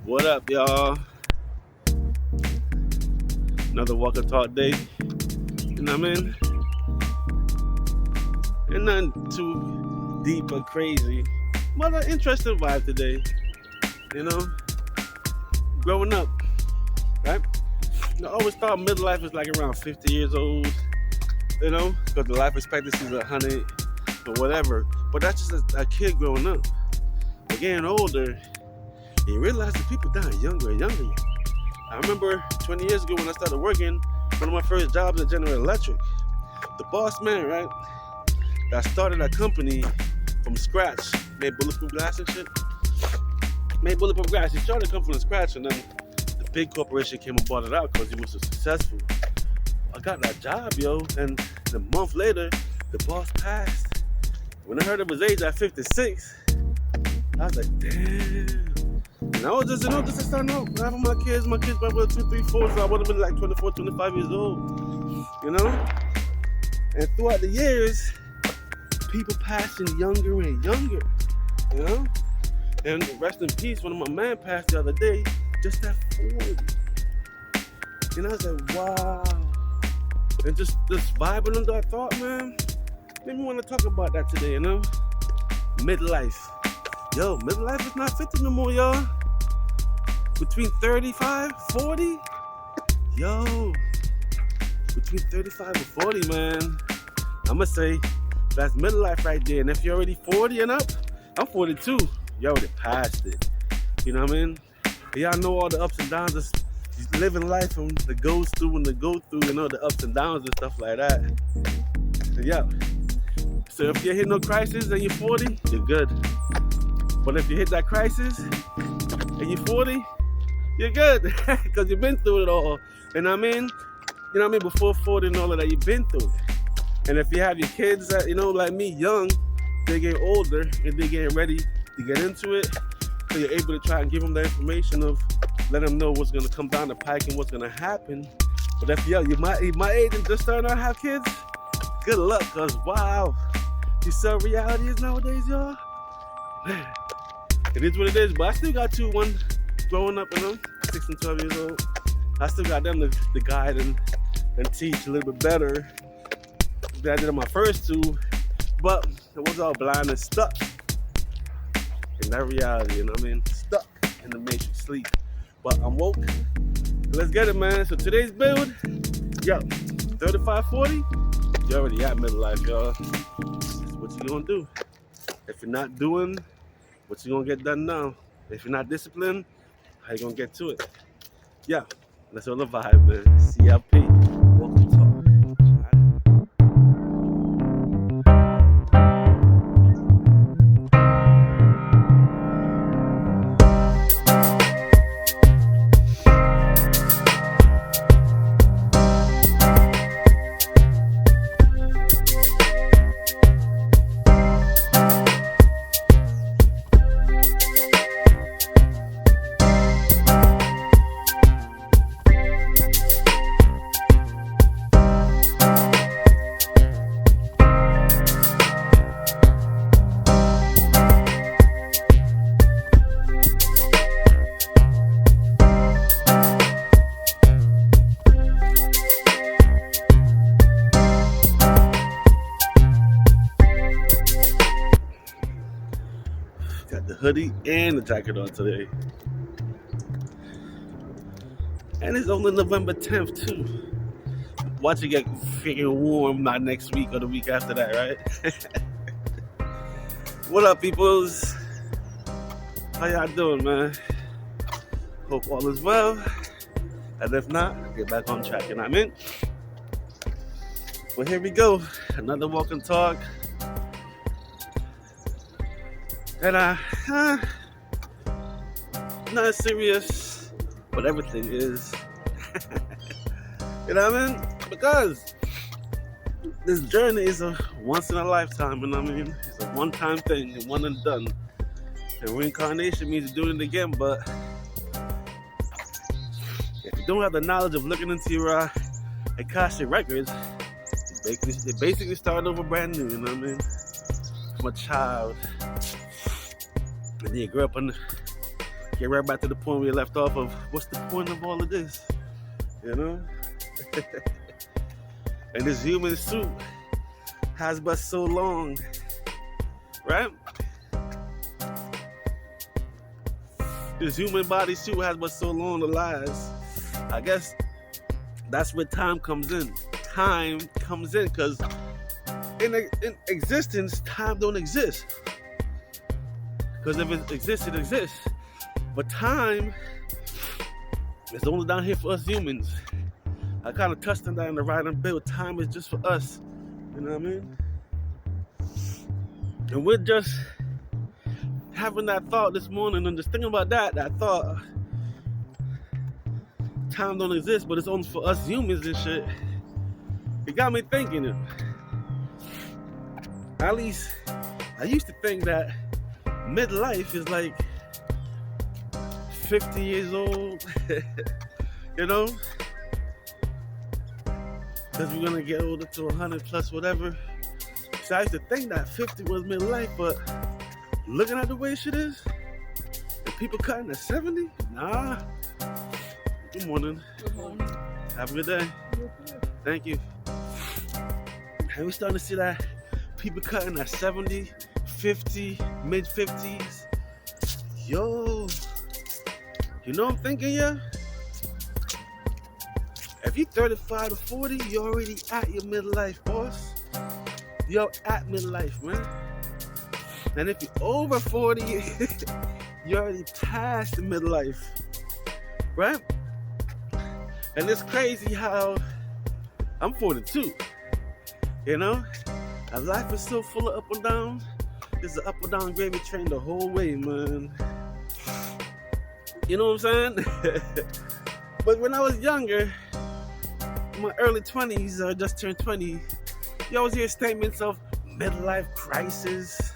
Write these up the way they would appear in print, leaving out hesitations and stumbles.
What up, y'all? Another walk and talk day. You know what I mean? And nothing too deep or crazy, but an interesting vibe today. You know, growing up, right? I always thought midlife is like around 50 years old. You know, because the life expectancy is 100 or whatever. But that's just a kid growing up. But getting older, you realize that people die younger and younger. I remember 20 years ago when I started working, one of my first jobs at General Electric. The boss man, right, that started a company from scratch, made bulletproof glass and shit. Made bulletproof glass. He started a company from scratch, and then the big corporation came and bought it out because he was so successful. I got that job, yo, and a month later, the boss passed. When I heard of his age at 56, I was like, damn. And I was just, just to start out, having my kids probably were 2, 3, 4, so I would have been like 24, 25 years old, you know? And throughout the years, people passing younger and younger, you know? And rest in peace, one of my man passed the other day, just at 40. And I was like, wow. And just vibing on that thought, man, made me want to talk about that today, you know? Midlife. Yo, midlife is not 50 no more, y'all. Between 35, 40, yo, between 35 and 40, man, I'ma say that's midlife right there. And if you're already 40 and up, I'm 42, you already passed it. You know what I mean? Y'all know all the ups and downs of living life from the goes through and the go through, you know, the ups and downs and stuff like that. So, yeah. So if you hit no crisis and you're 40, you're good. But if you hit that crisis and you're 40, you're good, because you've been through it all. And I mean, you know what I mean, before 40 and all of that, you've been through it. And if you have your kids that, you know, like me, young, they get older and they getting ready to get into it. So you're able to try and give them the information of, let them know what's going to come down the pike and what's going to happen. But if you're my age and just starting out to have kids, good luck, because wow, you see how reality is nowadays, y'all? Man, it is what it is, but I still got one growing up, you know, 6 and 12 years old. I still got them to guide and teach a little bit better than I did on my first two, but it was all blind and stuck in that reality, you know what I mean? Stuck in the matrix sleep. But I'm woke. Let's get it, man. So today's build, yo, 35, 40, you already at midlife, y'all. That's what you gonna do. If you're not doing what you gonna get done now, if you're not disciplined, how you gonna get to it? Yeah, that's all the vibe, man. CLP, welcome to talk. Got the hoodie and the jacket on today. And it's only November 10th too. Watch it get freaking warm not next week or the week after that, right? What up, peoples? How y'all doing, man? Hope all is well. And if not, get back on track, and I'm in. Well, here we go. Another walk and talk. And not serious, but everything is. You know what I mean? Because this journey is a once in a lifetime, you know what I mean? It's a one-time thing, one and done. And reincarnation means doing it again, but if you don't have the knowledge of looking into your Akashic records, they basically start over brand new, you know what I mean? From a child. And you grew up on get right back to the point we left off of what's the point of all of this, you know? And this human suit has but so long, right? This human body suit has but so long to last. I guess that's where time comes in. Time comes in because in existence, time don't exist. Because if it exists, it exists. But time is only down here for us humans. I kind of touched on that in the writing build. Time is just for us. You know what I mean? And we're just having that thought this morning and just thinking about that thought. Time don't exist, but it's only for us humans and shit. It got me thinking. At least I used to think that midlife is like 50 years old, you know? Because we're gonna get older to 100 plus whatever. So I used to think that 50 was midlife, but looking at the way shit is, and people cutting at 70? Nah. Good morning. Good morning. Have a good day. Thank you. And we're starting to see that people cutting at 70, 50, mid 50s. Yo, you know what I'm thinking, yeah? If you're 35 to 40, you're already at your midlife, boss. You're at midlife, man. And if you're over 40, you're already past the midlife, right? And it's crazy how I'm 42, you know? And life is so full of up and down. It's an up and down gravy train the whole way, man. You know what I'm saying? But when I was younger, in my early 20s, I just turned 20, you always hear statements of midlife crisis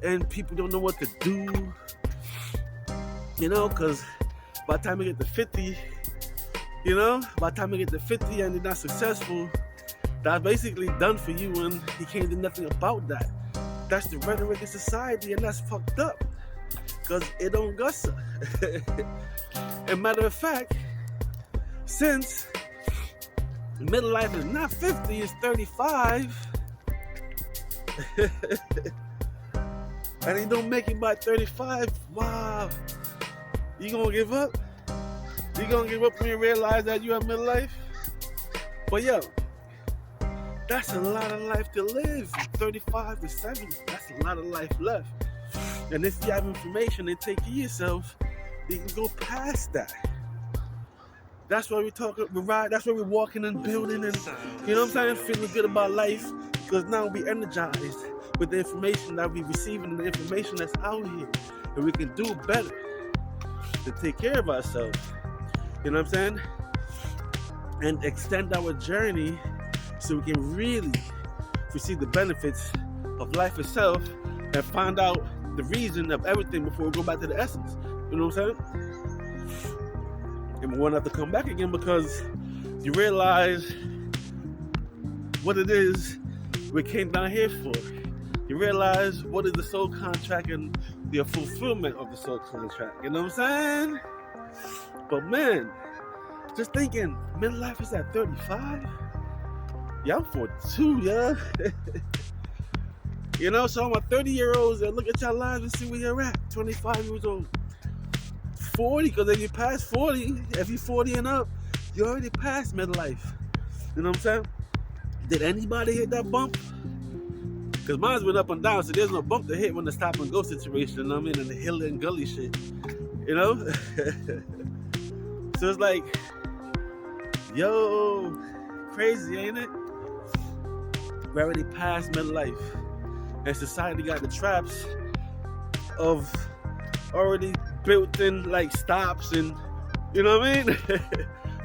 and people don't know what to do, you know, because by the time you get to 50, you know, by the time you get to 50 and you're not successful, that's basically done for you and you can't do nothing about that. That's the rhetoric in society and that's fucked up because it don't gussa. And matter of fact, since midlife is not 50, it's 35. And you don't make it by 35, wow. You gonna give up? You gonna give up when you realize that you have midlife? But yo, that's a lot of life to live. 35 to 70, that's a lot of life left. And if you have information and take care of yourself, you can go past that. That's why we talking, we ride. That's why we're walking and building, and you know what I'm saying, feeling good about life. Because now we energized with the information that we're receiving and the information that's out here, and we can do better to take care of ourselves. You know what I'm saying? And extend our journey so we can really receive the benefits of life itself and find out the reason of everything before we go back to the essence. You know what I'm saying? And we won't have to come back again because you realize what it is we came down here for. You realize what is the soul contract and the fulfillment of the soul contract. You know what I'm saying? But man, just thinking, midlife is at 35? Yeah, I'm 42, yeah. You know, so my 30-year-olds, look at your lives and see where you're at. 25 years old. 40, because if you pass 40, if you're 40 and up, you're already past midlife. You know what I'm saying? Did anybody hit that bump? Because mine's went up and down, so there's no bump to hit when the stop and go situation, you know what I mean? And the hill and gully shit, you know? So it's like, yo, crazy, ain't it? We're already past midlife. And society got the traps of already built in like stops and, you know what I mean?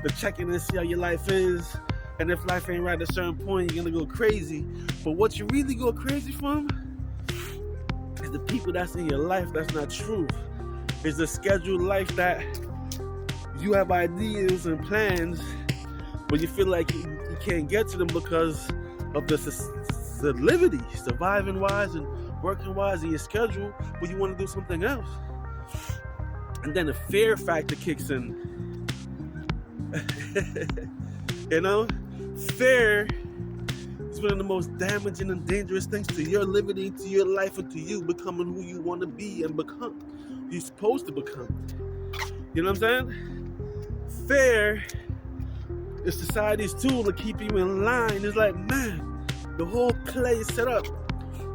The checking and see how your life is. And if life ain't right at a certain point, you're gonna go crazy. But what you really go crazy from is the people that's in your life that's not true. It's the scheduled life that you have ideas and plans, but you feel like you can't get to them because of the solidity, surviving wise and working wise in your schedule, but you want to do something else. And then the fear factor kicks in. You know, fear is one of the most damaging and dangerous things to your liberty, to your life, and to you becoming who you want to be and become. You're supposed to become. You know what I'm saying? Fear is society's tool to keep you in line. It's like, man, the whole play is set up.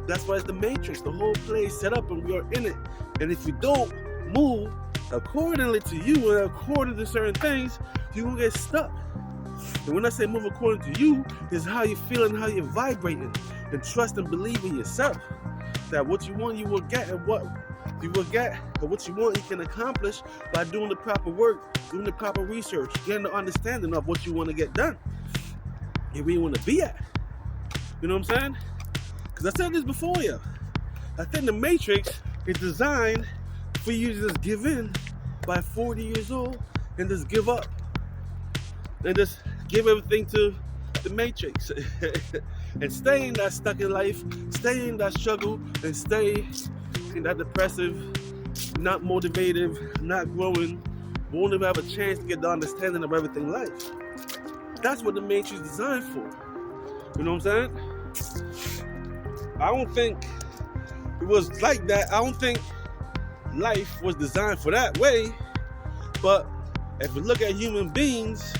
That's why it's the Matrix. The whole play is set up and we are in it. And if you don't move accordingly to you and according to certain things, you're going to get stuck. And when I say move according to you, is how you feel and how you're vibrating. And trust and believe in yourself. That what you want, you will get. And what you will get, and what you want, you can accomplish by doing the proper work, doing the proper research, getting the understanding of what you want to get done. And where you want to be at. You know what I'm saying? Because I said this before you. I think the Matrix is designed for you to just give in by 40 years old and just give up. And just give everything to the Matrix. And stay in that stuck in life, stay in that struggle, and stay in that depressive, not motivated, not growing, won't even have a chance to get the understanding of everything life. That's what the Matrix is designed for. You know what I'm saying? I don't think it was like that. I don't think life was designed for that way. But if we look at human beings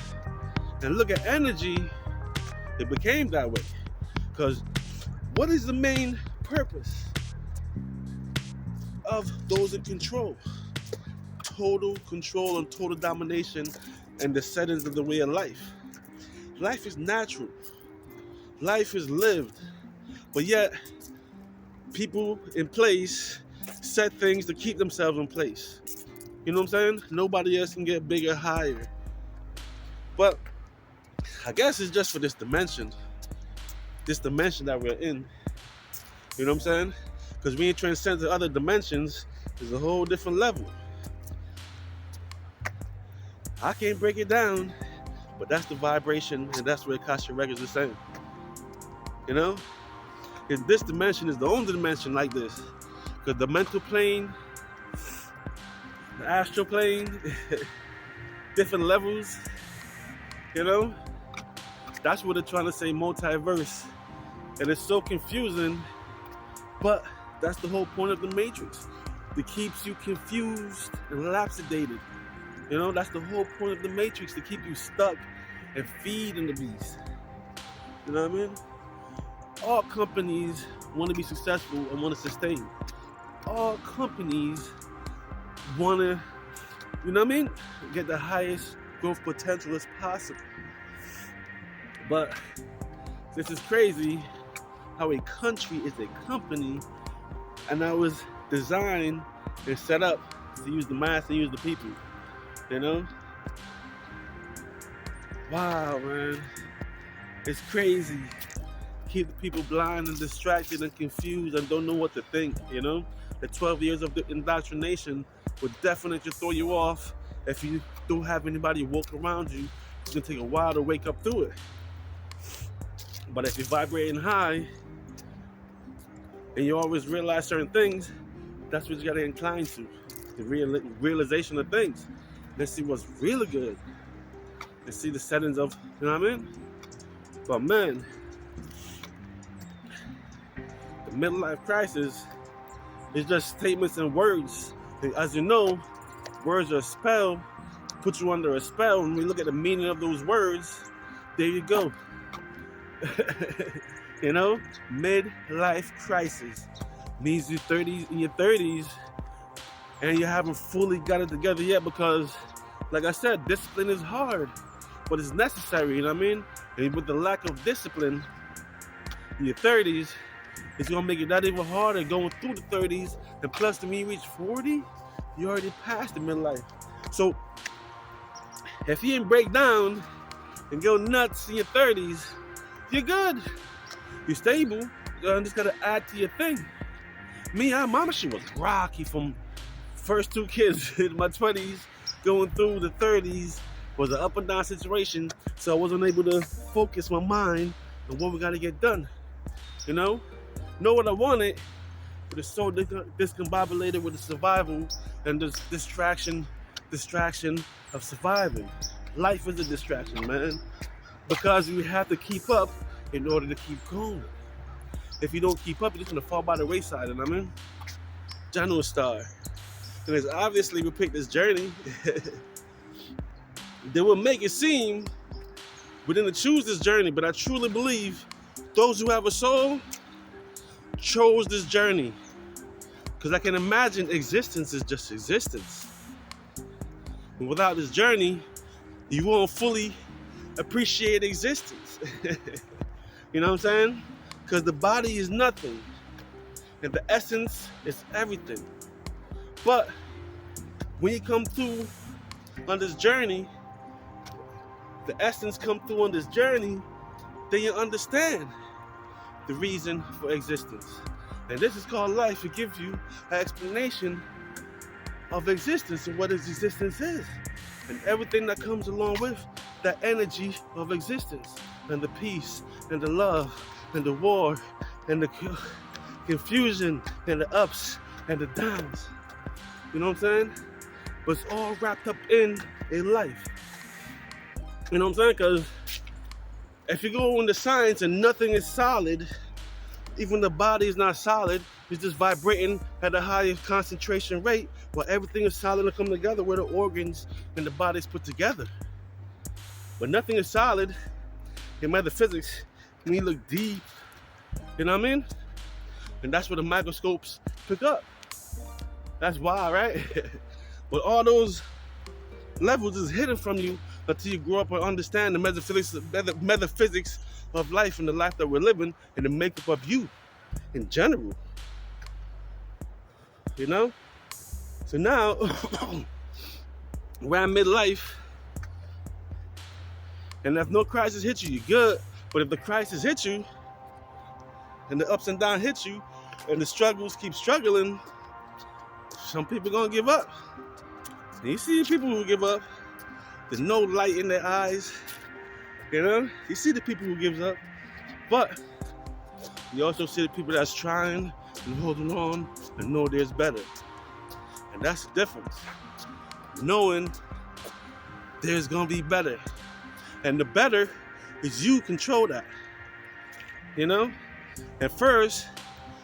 and look at energy, it became that way. Because what is the main purpose of those in control? Total control and total domination and the settings of the way of life. Life is natural. Life is lived. But yet, people in place set things to keep themselves in place. You know what I'm saying? Nobody else can get bigger, higher. But I guess it's just for this dimension that we're in. You know what I'm saying? Because when you transcend to other dimensions, there's a whole different level. I can't break it down, but that's the vibration, and that's what Akashic Records is saying. You know? And this dimension is the only dimension like this. Because the mental plane, the astral plane, different levels, you know? That's what they're trying to say, multiverse. And it's so confusing, but that's the whole point of the Matrix. It keeps you confused and lapsidated. You know, that's the whole point of the Matrix, to keep you stuck and feeding the beast. You know what I mean? All companies want to be successful and want to sustain. All companies want to, you know what I mean, get the highest growth potential as possible. But this is crazy how a country is a company, and that was designed and set up to use the mass and use the people. You know? Wow, man. It's crazy. Keep the people blind and distracted and confused and don't know what to think, you know? The 12 years of the indoctrination will definitely throw you off. If you don't have anybody walk around you, it's gonna take a while to wake up through it. But if you're vibrating high and you always realize certain things, that's what you gotta incline to. The realization of things. Let's see what's really good. Let's see the settings of, you know what I mean? But man, the midlife crisis is just statements and words. And as you know, words are a spell, put you under a spell. When we look at the meaning of those words, there you go. You know, midlife crisis means you're in your 30s and you haven't fully got it together yet, because like I said, discipline is hard, but it's necessary, you know what I mean? And with the lack of discipline in your 30s, it's gonna make it that even harder going through the 30s. And plus, when you reach 40, you already passed the midlife. So if you didn't break down and go nuts in your 30s, you're good. You're stable. You just gotta add to your thing. Me, my machine was rocky from first two kids in my 20s, going through the 30s was an up and down situation. So I wasn't able to focus my mind on what we gotta get done. You know what I wanted, but it's so discombobulated with the survival and the distraction of surviving. Life is a distraction, man, because you have to keep up in order to keep going. If you don't keep up, you're just gonna fall by the wayside. And I mean, Janu Star, and it's obviously we picked this journey. They will make it seem we didn't choose this journey, but I truly believe those who have a soul chose this journey. Because I can imagine existence is just existence. And without this journey, you won't fully appreciate existence. You know what I'm saying? Because the body is nothing. And the essence is everything. But when you come through on this journey, the essence come through on this journey, then you understand the reason for existence. And this is called life. It gives you an explanation of existence and what existence is. And everything that comes along with that energy of existence. And the peace, and the love, and the war, and the confusion, and the ups, and the downs. You know what I'm saying? But it's all wrapped up in a life. You know what I'm saying? Because if you go into science and nothing is solid, even the body is not solid, it's just vibrating at a higher concentration rate, while everything is solid and come together where the organs and the body is put together. But nothing is solid in metaphysics when you look deep, you know what I mean? And that's what the microscopes pick up. That's why, right? But all those levels is hidden from you until you grow up and understand the metaphysics of life and the life that we're living and the makeup of you in general. You know? So now, around midlife, and if no crisis hits you, you're good. But if the crisis hits you, and the ups and downs hit you, and the struggles keep struggling, some people gonna give up. And you see people who give up, there's no light in their eyes, you know? You see the people who gives up, but you also see the people that's trying and holding on and know there's better. And that's the difference. Knowing there's gonna be better. And the better is you control that, you know? At first,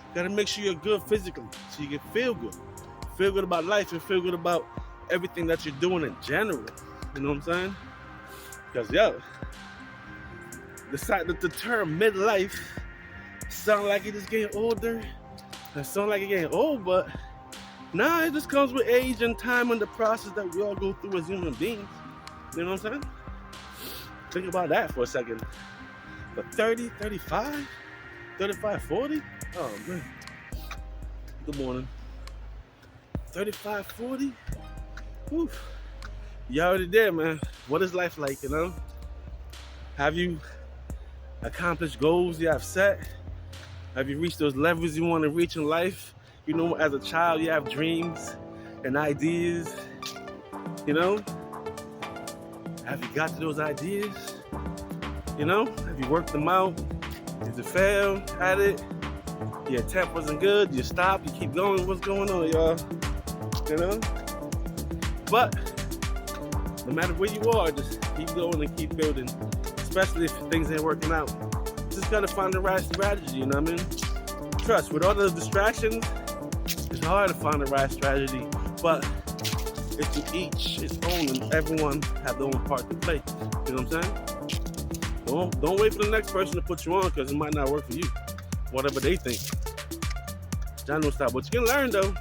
you gotta make sure you're good physically so you can feel good. Feel good about life and feel good about everything that you're doing in general. You know what I'm saying? Because, yo, the term midlife sound like it just getting older. It sound like it getting old, but nah, it just comes with age and time and the process that we all go through as human beings. You know what I'm saying? Think about that for a second. But 30, 35, 35, 40? Oh, man. Good morning. 35, 40? Oof. You already there, man. What is life like, you know? Have you accomplished goals you have set? Have you reached those levels you want to reach in life? You know, as a child, you have dreams and ideas, you know? Have you got to those ideas? You know? Have you worked them out? Did you fail at it? Your attempt wasn't good, you stop, you keep going. What's going on, y'all? You know? But no matter where you are, just keep going and keep building. Especially if things ain't working out. Just gotta find the right strategy, you know what I mean? Trust, with all those distractions, it's hard to find the right strategy. But it's to each its own, and everyone have their own part to play. You know what I'm saying? Don't wait for the next person to put you on, because it might not work for you. Whatever they think. John don't stop. But you can learn though.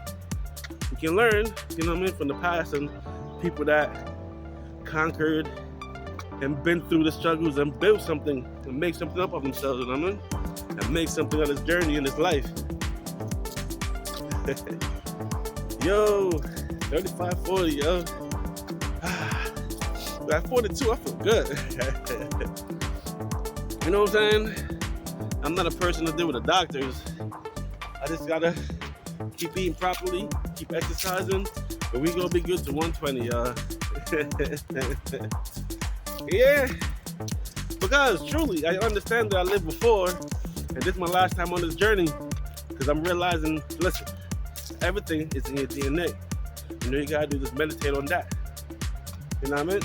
You can learn, you know what I mean, from the past and people that conquered and been through the struggles and built something and make something up of themselves, you know what I mean? And make something of this journey in this life. Yo, 35, 40, yo. At 42, I feel good. You know what I'm saying? I'm not a person to deal with the doctors. I just gotta keep eating properly, keep exercising, and we gonna be good to 120, y'all. Yeah, because truly, I understand that I lived before, and this is my last time on this journey. Because I'm realizing, listen, everything is in your DNA. You know, you gotta do is meditate on that. You know what I mean?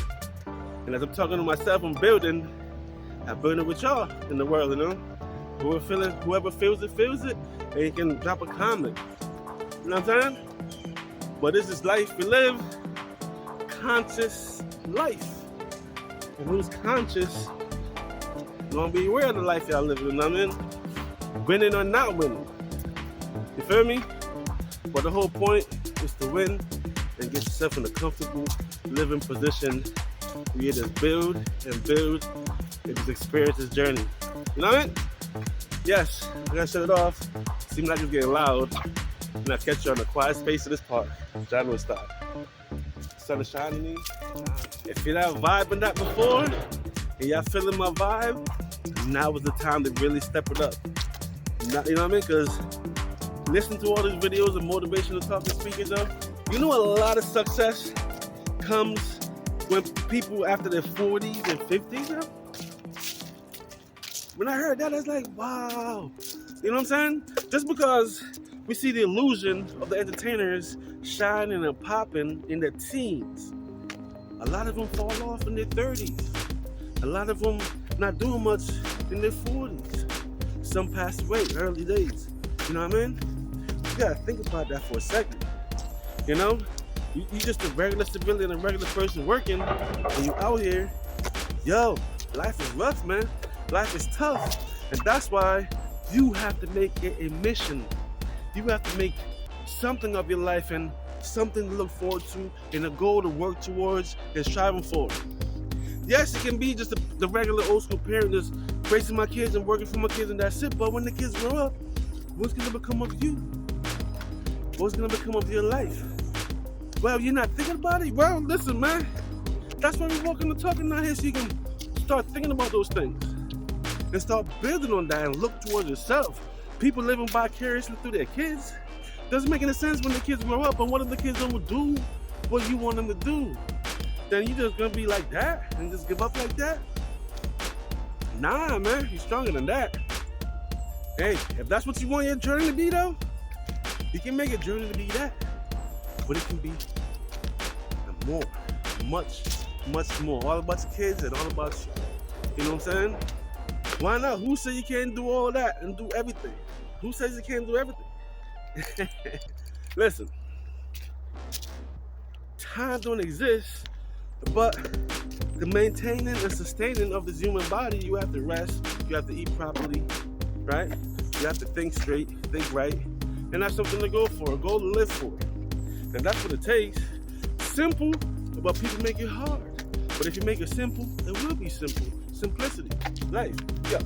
And as I'm talking to myself, I'm building with y'all in the world, you know? Whoever feels it, and you can drop a comment. You know what I'm saying? But this is life we live, conscious life. And who's conscious, gonna be aware of the life y'all living, you know what I mean? Winning or not winning. You feel me? But the whole point is to win and get yourself in a comfortable living position where you just build and just experience this journey. You know what I mean? Yes, I gotta shut it off. Seems like it's getting loud. And I'll catch you on the quiet space of this park. January style. Sun is shining me. If you're not vibing that before, and y'all feeling my vibe, now is the time to really step it up. Now, you know what I mean? Because listen to all these videos of motivational talking speakers, though. You know, a lot of success comes when people after their 40s and 50s, though. When I heard that, I was like, wow. You know what I'm saying? Just because we see the illusion of the entertainers shining and popping in their teens, a lot of them fall off in their 30s. A lot of them not doing much in their 40s. Some pass away early days. You know what I mean? You gotta think about that for a second. You know? You just a regular civilian, a regular person working, and you out here, yo, life is rough, man. Life is tough. And that's why you have to make it a mission. You have to make something of your life and something to look forward to and a goal to work towards and striving for. Yes, it can be just the regular old school parent just raising my kids and working for my kids and that's it. But when the kids grow up, what's going to become of you? What's going to become of your life? Well, you're not thinking about it? Well, listen, man. That's why we're walking and talking out here so you can start thinking about those things and start building on that and look towards yourself. People living vicariously through their kids doesn't make any sense when the kids grow up. And what if the kids don't do what you want them to do? Then you just gonna be like that and just give up like that? Nah, man, you're stronger than that. Hey, if that's what you want your journey to be, though, you can make a journey to be that. But it can be more, much more. All about your kids and all about you. You know what I'm saying? Why not? Who says you can't do all that and do everything? Who says you can't do everything? Listen, time don't exist, but the maintaining and sustaining of this human body, you have to rest, you have to eat properly, right? You have to think straight, think right, and that's something to go for, a goal to live for. And that's what it takes. Simple, but people make it hard. But if you make it simple, it will be simple. Simplicity, life. Yeah.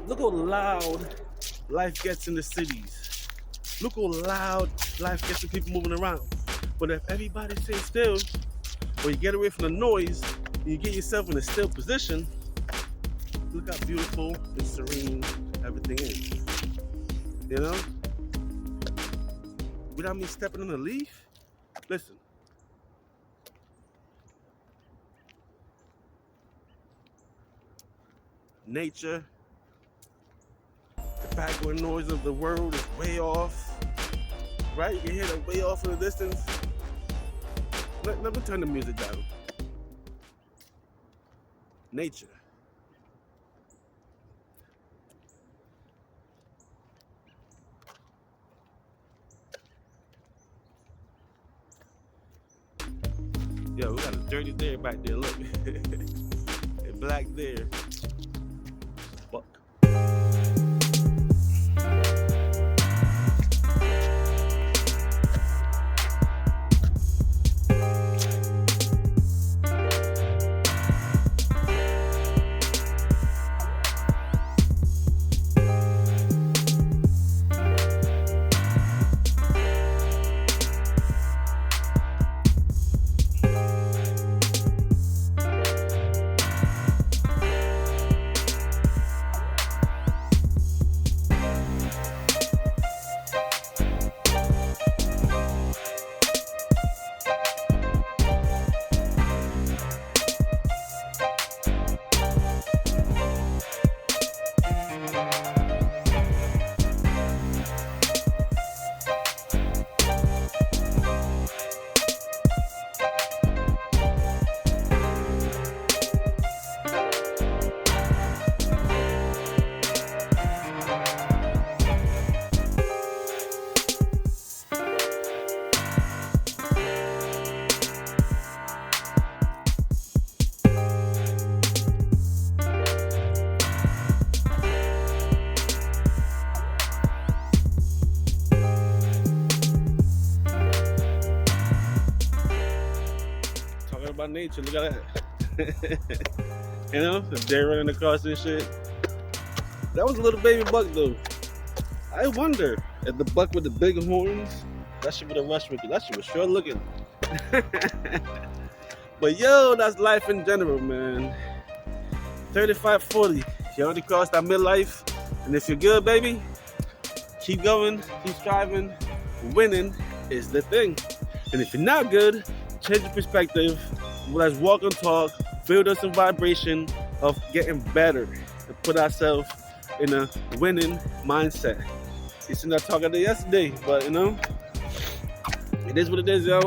Look how loud life gets in the cities. Look how loud life gets to people moving around. But if everybody stays still, or you get away from the noise, and you get yourself in a still position, look how beautiful and serene everything is. You know? Without me stepping on a leaf, listen. Nature, the background noise of the world is way off, right? You can hear that way off in the distance. Let me turn the music down. Nature. Yo, we got a dirty deer back there, look. A black deer. Fuck. worry about nature. Look at that. You know, the deer running across and shit. That was a little baby buck though. I wonder if the buck with the big horns, that shit would have rushed me, because that shit was sure looking. But yo, that's life in general, man. 35, 40. You already crossed that midlife. And if you're good, baby, keep going, keep striving. Winning is the thing. And if you're not good, change your perspective. Let's walk and talk, build us some vibration of getting better and put ourselves in a winning mindset. It's not talking to yesterday, but you know, it is what it is, yo.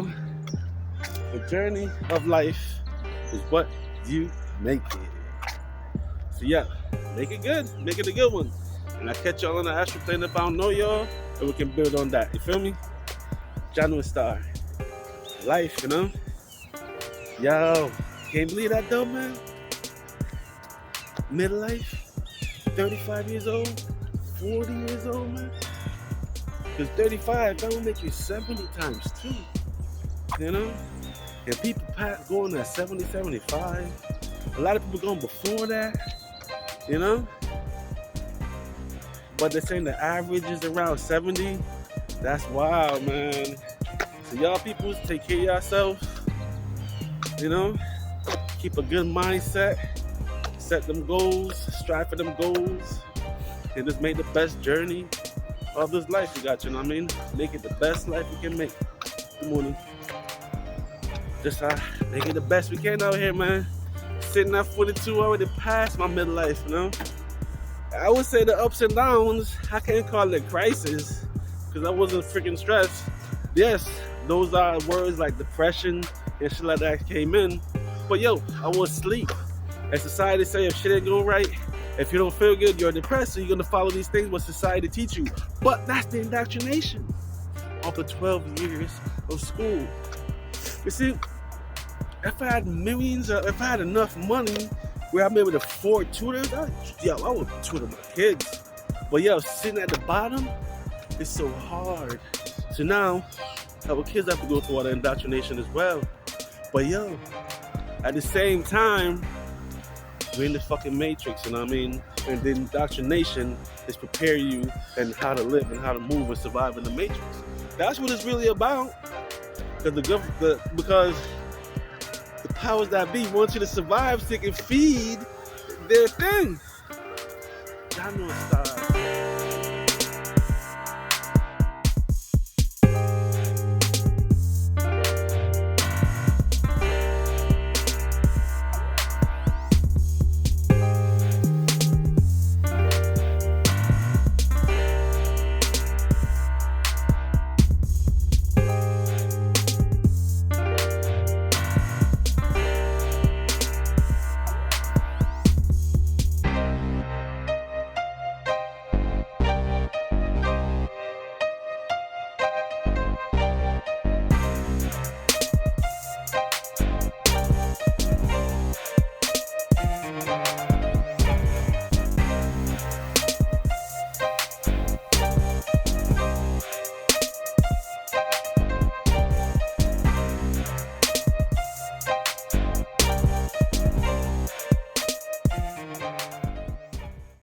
The journey of life is what you make it. So yeah, make it good, make it a good one. And I'll catch y'all on the astral plane if I don't know y'all, and we can build on that. You feel me? January star. Life, you know? Yo, can't believe that though, man. Midlife, 35 years old, 40 years old, man. Because 35, that will make you 70 times 2. You know? And people going at 70, 75. A lot of people going before that. You know? But they're saying the average is around 70. That's wild, man. So y'all people, take care of yourselves. You know? Keep a good mindset. Set them goals. Strive for them goals. And just make the best journey of this life you got, you know what I mean? Make it the best life you can make. Good morning. Just make it the best we can out here, man. Sitting at 42, already past my midlife, you know? I would say the ups and downs, I can't call it crisis, because I wasn't freaking stressed. Yes, those are words like depression and shit like that came in. But yo, I was asleep. As society say, if shit ain't going right, if you don't feel good, you're depressed, so you're gonna follow these things what society teach you. But that's the indoctrination of the 12 years of school. You see, if I had millions, if I had enough money where I'm able to afford tutors, I would tutor my kids. But yo, sitting at the bottom, it's so hard. So now, our kids have to go through all the indoctrination as well. But yo, at the same time, we're in the fucking matrix, you know what I mean? And the indoctrination is prepare you and how to live and how to move and survive in the matrix. That's what it's really about. Because the powers that be want you to survive so they can feed their thing. Y'all know it's